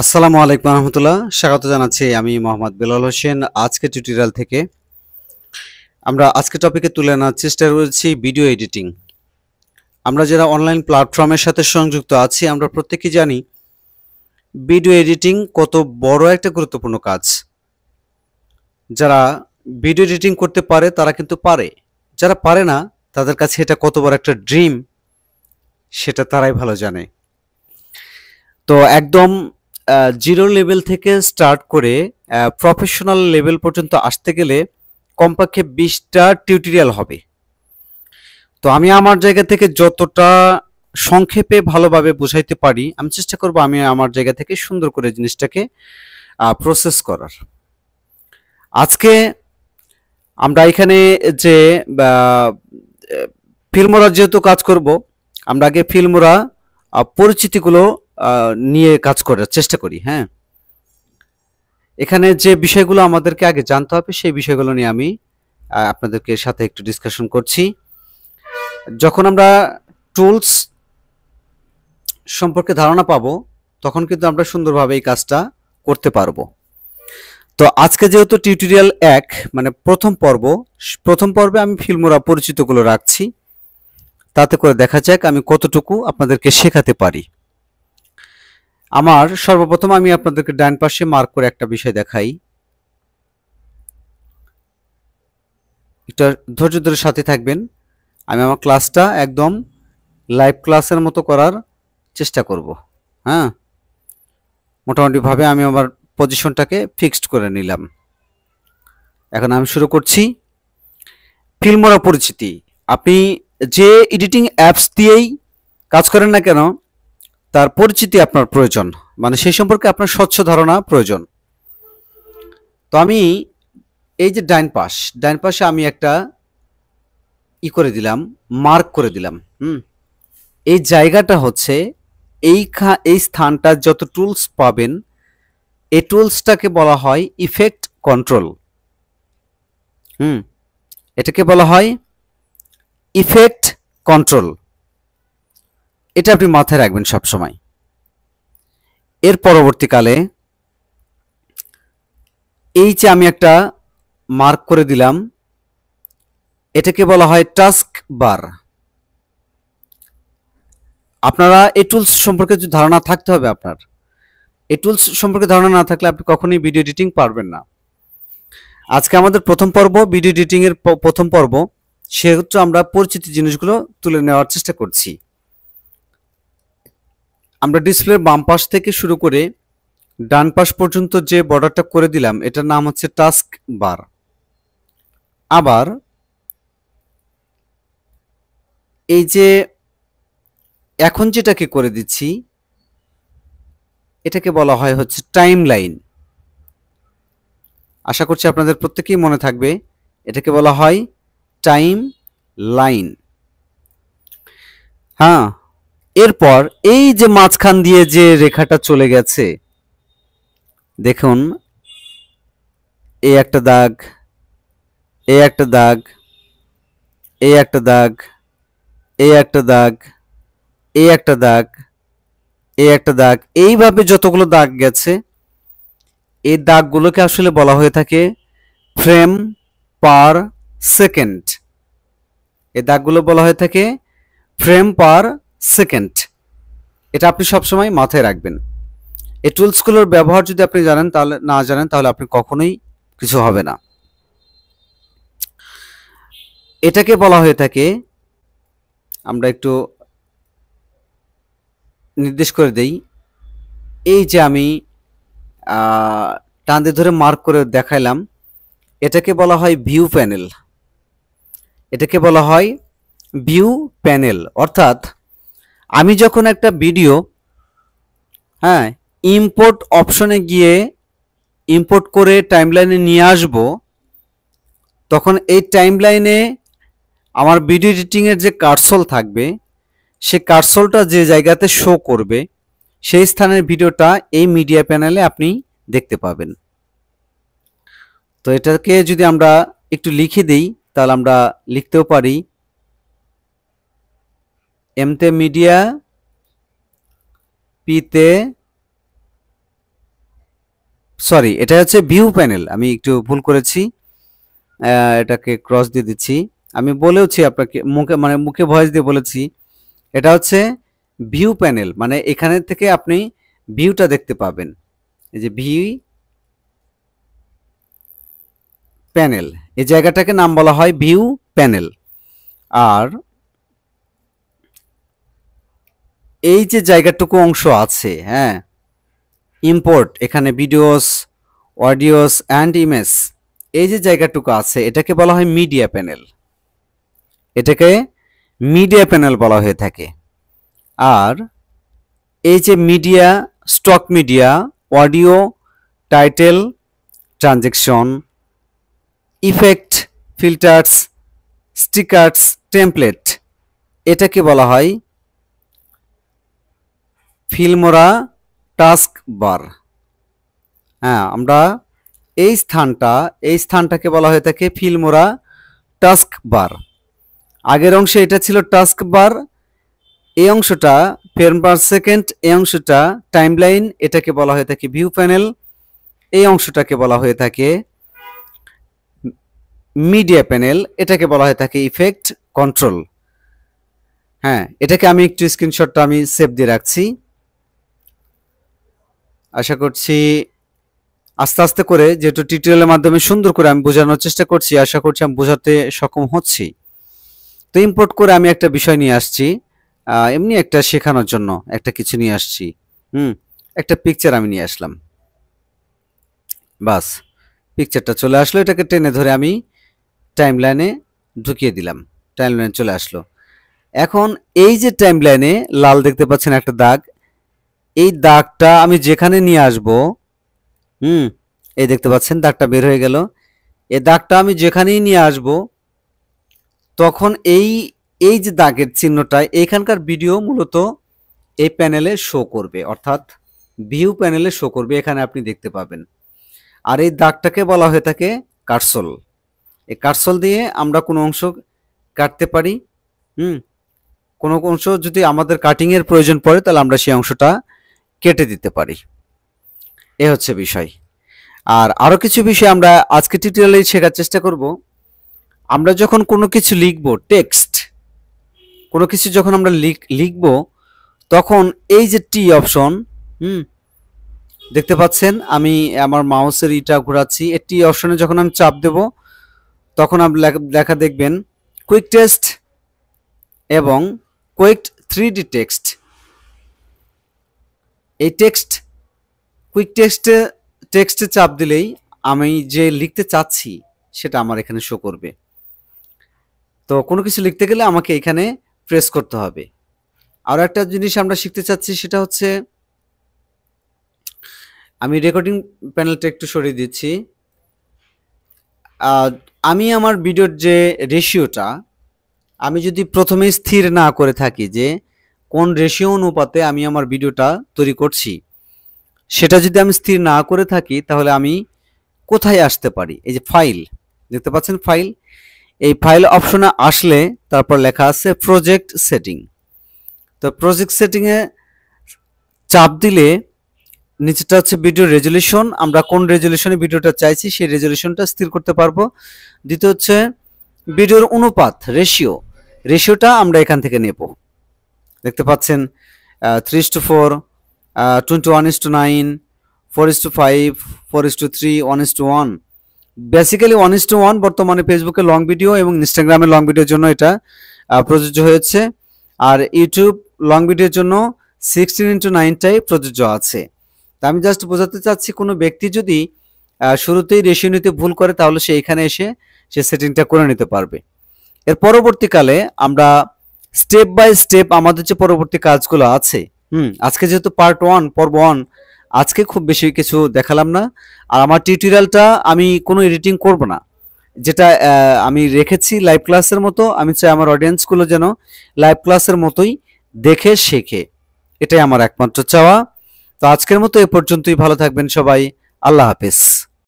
আসসালামু আলাইকুম রহমতুল্লাহ, স্বাগত জানাচ্ছি আমি মোহাম্মদ বেলাল হোসেন। আজকে টিউটোরিয়াল থেকে আমরা আজকে টপিকে তুলে আনার চেষ্টা করেছি ভিডিও এডিটিং। আমরা যারা অনলাইন প্ল্যাটফর্মের সাথে সংযুক্ত আছি আমরা প্রত্যেকেই জানি ভিডিও এডিটিং কত বড় একটা গুরুত্বপূর্ণ কাজ। যারা ভিডিও এডিটিং করতে পারে তারা কিন্তু পারে, যারা পারে না তাদের কাছে এটা কত বড় একটা ড্রিম সেটা তারাই ভালো জানে। তো একদম জিরো লেভেল থেকে স্টার্ট করে প্রফেশনাল লেভেল পর্যন্ত আসতে গেলে কমপক্ষে 20টা টিউটোরিয়াল হবে। তো আমি আমার জায়গা থেকে যতটা সংক্ষেপে ভালোভাবে বুঝাইতে পারি আমি চেষ্টা করব আমি আমার জায়গা থেকে সুন্দর করে জিনিসটাকে প্রসেস করার। আজকে আমরা এখানে যে ফিল্মোরা যেহেতু কাজ করব, আমরা আগে ফিল্মোরা পরিচিতিগুলো নিয়ে কাজ করার চেষ্টা করি। হ্যাঁ, এখানে যে বিষয়গুলো আমাদেরকে আগে জানতে হবে সেই বিষয়গুলো নিয়ে আমি আপনাদেরকে সাথে একটু ডিসকাশন করছি। যখন আমরা টুলস সম্পর্কে ধারণা পাবো তখন কিন্তু আমরা সুন্দরভাবে এই কাজটা করতে পারবো। তো আজকে যেহেতু টিউটোরিয়াল 1 মানে প্রথম পর্বে আমি ফিল্মোরা পরিচিতগুলো রাখছি, তাতে করে দেখা যাক আমি কতটুকু আপনাদেরকে শেখাতে পারি। আমার সর্বপ্রথম আমি আপনাদেরকে ডান পাশে মার্ক করে একটা বিষয় দেখাই, এটা ধৈর্য ধরে সাথে থাকবেন। আমি আমার ক্লাসটা একদম লাইভ ক্লাসের মতো করার চেষ্টা করব। হ্যাঁ, মোটামুটি ভাবে আমি আমার পজিশনটাকে ফিক্সড করে নিলাম। এখন আমি শুরু করছি। ফিল্মোরা পরিচিতি, আপনি যে এডিটিং অ্যাপস দিয়েই কাজ করেন না কেন তার পরিচিতি আপনার প্রয়োজন, মানে সেই সম্পর্কে আপনার স্বচ্ছ ধারণা প্রয়োজন। তো আমি এই যে ডাইন পাশে আমি একটা করে দিলাম, মার্ক করে দিলাম। এই জায়গাটা হচ্ছে এই স্থানটা যত টুলস পাবেন এই টুলসটাকে বলা হয় ইফেক্ট কন্ট্রোল। এটাকে বলা হয় ইফেক্ট কন্ট্রোল। এটা আপনি মাথায় রাখবেন সব সময়। এর পরবর্তীকালে এই যে আমি একটা মার্ক করে দিলাম, এটাকে বলা হয় টাস্ক বার। আপনারা এই টুলস সম্পর্কে যে ধারণা থাকতে হবে আপনার, এই টুলস সম্পর্কে ধারণা না থাকলে আপনি কখনোই ভিডিও এডিটিং পারবেন না। আজকে আমাদের প্রথম পর্ব ভিডিও এডিটিং এর প্রথম পর্ব, সেহেতু আমরা পরিচিত জিনিসগুলো তুলে নেওয়ার চেষ্টা করছি। আমরা ডিসপ্লের বাম পাশ থেকে শুরু করে ডান পাশ পর্যন্ত যে বর্ডারটা করে দিলাম এটার নাম হচ্ছে টাস্ক বার। আবার এই যে এখন যেটাকে করে দিচ্ছি এটাকে বলা হয় হচ্ছে টাইম লাইন। আশা করছি আপনাদের প্রত্যেকেই মনে থাকবে, এটাকে বলা হয় টাইম লাইন। হ্যাঁ, এরপর এই যে মাঝখান দিয়ে যে রেখাটা চলে গেছে দেখুন, এই একটা দাগ, এই একটা দাগ, এই একটা দাগ, এই একটা দাগ, এই একটা দাগ, এই একটা দাগ, এইভাবে যতগুলো দাগ গেছে এই দাগগুলোকে আসলে বলা হয়ে থাকে ফ্রেম পার সেকেন্ড। এই দাগগুলো বলা হয়ে থাকে ফ্রেম পার সেকেন্ড। এটা আপনি সবসময় মাথায় রাখবেন। এই টুলসগুলোর ব্যবহার যদি আপনি না জানেন তাহলে আপনি কখনোই কিছু হবে না। এটাকে বলা হয়ে থাকে, আমরা একটু নির্দেশ করে দেই, এই যে আমি টান দিয়ে ধরে মার্ক করে দেখাইলাম, এটাকে বলা হয় ভিউ প্যানেল। এটাকে বলা হয় ভিউ প্যানেল। অর্থাৎ আমি যখন একটা ভিডিও ইম্পোর্ট অপশনে গিয়ে ইম্পোর্ট করে টাইমলাইনে নিয়ে আসব, তখন এই টাইমলাইনে আমার ভিডিও এডিটিংয়ের যে কার্সল থাকবে সেই কার্সলটা যে জায়গাতে শো করবে সেই স্থানের ভিডিওটা এই মিডিয়া প্যানেলে আপনি দেখতে পাবেন। তো এটাকে যদি আমরা একটু লিখে দিই তাহলে আমরা লিখতেও পারি এমতে মিডিয়া, পিতে সরি, এটা হচ্ছে ভিউ প্যানেল, আমি একটু ভুল করেছি, এটাকে ক্রস দিয়ে দিচ্ছি। আমি বলেওছি আপনাকে মুখে ভয়েস দিয়ে বলেছি, এটা হচ্ছে ভিউ প্যানেল, মানে এখানে থেকে আপনি ভিউটা দেখতে পাবেন। এই যে ভিউ প্যানেল, এই জায়গাটাকে নাম বলা হয় ভিউ প্যানেল। আর এই যে জায়গাটুকু অংশ আছে, হ্যাঁ, ইম্পোর্ট, এখানে ভিডিওস, অডিওস অ্যান্ড ইমেজ, এই যে জায়গাটুকু আছে এটাকে বলা হয় মিডিয়া প্যানেল, এটাকে মিডিয়া প্যানেল বলা হয়ে থাকে। আর এই যে media, stock media, audio, title, transaction, effect, filters, stickers, template, এটাকে বলা হয় ফিল্মোরা টাস্ক বার। হ্যাঁ, আমরা এই স্থানটাকে বলা হয়ে থাকে ফিল্মোরা টাস্ক বার। আগের অংশে এটা ছিল টাস্ক বার, এই অংশটা ফ্রেম পার সেকেন্ড, এই অংশটা টাইমলাইন, এটাকে বলা হয়ে থাকে ভিউ প্যানেল, এই অংশটাকে বলা হয়ে থাকে মিডিয়া প্যানেল, এটাকে বলা হয়ে থাকে ইফেক্ট কন্ট্রোল। হ্যাঁ, এটাকে আমি একটু স্ক্রিনশটটা আমি সেভ দিয়ে রাখছি। আশা করছি আস্তে আস্তে করে, যেহেতু টিউটোরিয়ালের মাধ্যমে সুন্দর করে আমি বোঝানোর চেষ্টা করছি, আশা করছি আমি বোঝাতে সক্ষম হচ্ছি। তো ইম্পোর্ট করে আমি একটা বিষয় নিয়ে আসছি, এমনি একটা শেখানোর জন্য একটা কিছু নিয়ে আসছি। একটা পিকচার আমি নিয়ে আসলাম, বাস পিকচারটা চলে আসলো, এটাকে টেনে ধরে আমি টাইমলাইনে ঢুকিয়ে দিলাম, টাইমলাইনে চলে আসলো। এখন এই যে টাইমলাইনে লাল দেখতে পাচ্ছেন একটা দাগ, এই দাগটা আমি যেখানে নিয়ে আসব, এই দেখতে পাচ্ছেন দাগটা বের হয়ে গেল, এই দাগটা আমি যেখানেই নিয়ে আসব তখন এই যে দাগের চিহ্নটা, এইখানকার ভিডিও মূলত এই প্যানেলে শো করবে, অর্থাৎ ভিউ প্যানেলে শো করবে, এখানে আপনি দেখতে পাবেন। আর এই দাগটাকে বলা হয়ে থাকে কার্সল। এই কার্সল দিয়ে আমরা কোনো অংশ কাটতে পারি, কোনো অংশ যদি আমাদের কাটিং এর প্রয়োজন পড়ে তাহলে আমরা সেই অংশটা কেটে দিতে পারি। এ হচ্ছে বিষয়। আর আরো কিছু বিষয় আমরা আজকে টিউটোরিয়ালে শেখার চেষ্টা করব। আমরা যখন কোনো কিছু লিখব, টেক্সট কোনো কিছু যখন আমরা লিখব, তখন এই যে টি অপশন, দেখতে পাচ্ছেন আমি আমার মাউসের ইটা ঘোরাচ্ছি, এই টি অপশনে যখন আমি চাপ দেব তখন আপনি লেখা দেখবেন কুইক টেক্সট এবং কুইক 3D টেক্সট। এই কুইক টেক্সটে চাপ দিলেই আমি যে লিখতে চাচ্ছি সেটা আমার এখানে শো করবে। তো কোনো কিছু লিখতে গেলে আমাকে এখানে প্রেস করতে হবে। আর একটা জিনিস আমরা শিখতে চাচ্ছি, সেটা হচ্ছে, আমি রেকর্ডিং প্যানেলটা একটু সরিয়ে দিচ্ছি। আমি আমার ভিডিওর যে রেশিওটা, আমি যদি প্রথমে স্থির না করে থাকি যে কোন রেশিও অনুপাতে আমি আমার ভিডিওটা তৈরি করছি, সেটা যদি আমি স্থির না করে থাকি তাহলে আমি কোথায় আসতে পারি? এই যে ফাইল দেখতে পাচ্ছেন, ফাইল, এই ফাইল অপশনে আসলে তারপর লেখা আছে প্রজেক্ট সেটিং। তো প্রজেক্ট সেটিংয়ে চাপ দিলে নিচেটা হচ্ছে ভিডিও রেজলিউশন, আমরা কোন রেজলিউশনে ভিডিওটা চাইছি সেই রেজলিউশনটা স্থির করতে পারবো। দ্বিতীয় হচ্ছে ভিডিওর অনুপাত, রেশিওটা আমরা এখান থেকে নেব। দেখতে পাচ্ছেন 3:4, 21:9, 4:5, 4:3, 1:1। বেসিক্যালি 1:1 বর্তমানে ফেসবুকে লং ভিডিও এবং ইনস্টাগ্রামে লং ভিডিওর জন্য এটা প্রযোজ্য হয়েছে। আর ইউটিউব লং ভিডিওর জন্য 16:9টাই প্রযোজ্য আছে। তা আমি জাস্ট বোঝাতে চাচ্ছি, কোনো ব্যক্তি যদি শুরুতেই রেশিও নিতে ভুল করে তাহলে সে এখানে এসে সে সেটিংটা করে নিতে পারবে। এর পরবর্তীকালে আমরা স্টেপ বাই স্টেপ আমাদের যে পরবর্তী কাজগুলো আছে, আজকে যেহেতু পার্ট 1, পর্ব 1, আজকে খুব বেশি কিছু দেখালাম না। আর আমার টিউটোরিয়ালটা আমি কোনো এডিটিং করব না, যেটা আমি রেখেছি লাইভ ক্লাসের মতো। আমি চাই আমার অডিয়েন্সগুলো যেন লাইভ ক্লাসের মতোই দেখে শেখে, এটাই আমার একমাত্র চাওয়া। তো আজকের মতো এ পর্যন্তই, ভালো থাকবেন সবাই, আল্লাহ হাফেজ।